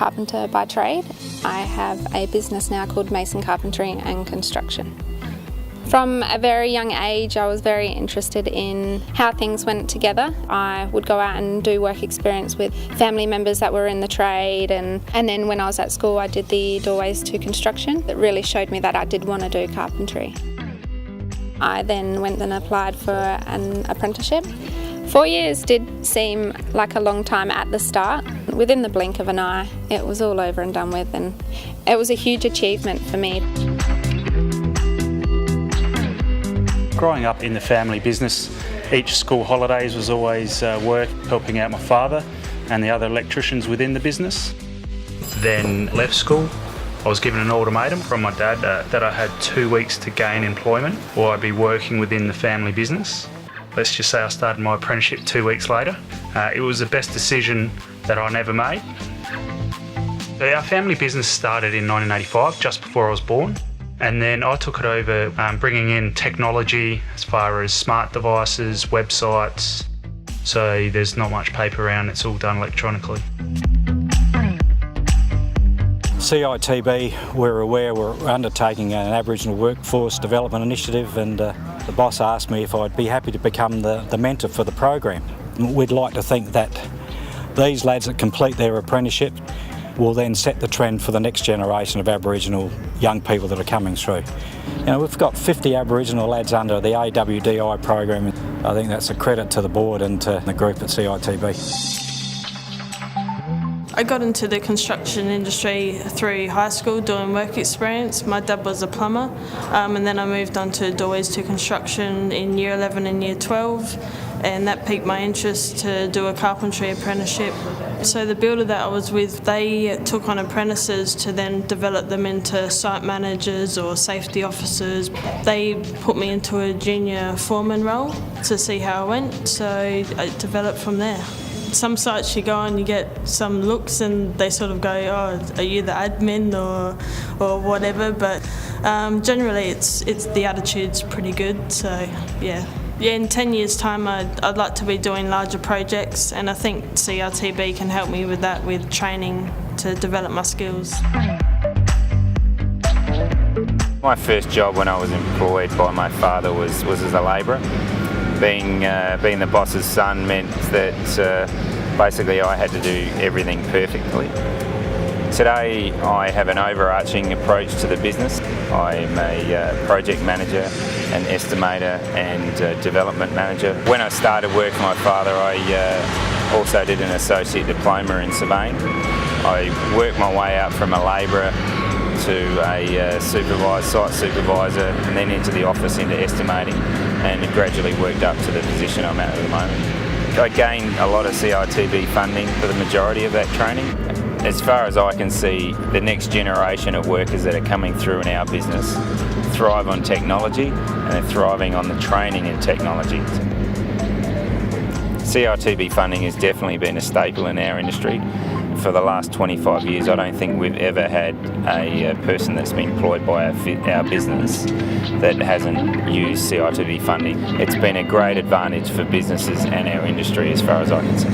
carpenter by trade. I have a business now called Mason Carpentry and Construction. From a very young age, I was very interested in how things went together. I would go out and do work experience with family members that were in the trade, and then when I was at school I did the Doorways to Construction. That really showed me that I did want to do carpentry. I then went and applied for an apprenticeship. 4 years did seem like a long time at the start. Within the blink of an eye, it was all over and done with, and it was a huge achievement for me. Growing up in the family business, each school holidays was always work helping out my father and the other electricians within the business. Then left school. I was given an ultimatum from my dad that I had 2 weeks to gain employment or I'd be working within the family business. Let's just say I started my apprenticeship 2 weeks later. It was the best decision that I never made. So our family business started in 1985, just before I was born. And then I took it over bringing in technology as far as smart devices, websites. So there's not much paper around, it's all done electronically. CITB, we're aware we're undertaking an Aboriginal workforce development initiative, and the boss asked me if I'd be happy to become the mentor for the program. We'd like to think that these lads that complete their apprenticeship will then set the trend for the next generation of Aboriginal young people that are coming through. You know, we've got 50 Aboriginal lads under the AWDI program. I think that's a credit to the board and to the group at CITB. I got into the construction industry through high school doing work experience. My dad was a plumber, and then I moved on to Doorways to Construction in Year 11 and Year 12, and that piqued my interest to do a carpentry apprenticeship. So the builder that I was with, they took on apprentices to then develop them into site managers or safety officers. They put me into a junior foreman role to see how I went, so I developed from there. Some sites you go on, you get some looks and they sort of go, oh, are you the admin or whatever, but generally it's the attitude's pretty good, so yeah. Yeah, in 10 years' time I'd like to be doing larger projects, and I think CITB can help me with that, with training to develop my skills. My first job when I was employed by my father was as a labourer. Being the boss's son meant that basically I had to do everything perfectly. Today I have an overarching approach to the business. I'm a project manager, an estimator and development manager. When I started work for my father, I also did an associate diploma in surveying. I worked my way up from a labourer to a site supervisor, and then into the office into estimating, and gradually worked up to the position I'm at the moment. I gained a lot of CITB funding for the majority of that training. As far as I can see, the next generation of workers that are coming through in our business thrive on technology, and they're thriving on the training in technology. CITB funding has definitely been a staple in our industry. For the last 25 years, I don't think we've ever had a person that's been employed by our business that hasn't used CITB funding. It's been a great advantage for businesses and our industry as far as I can see.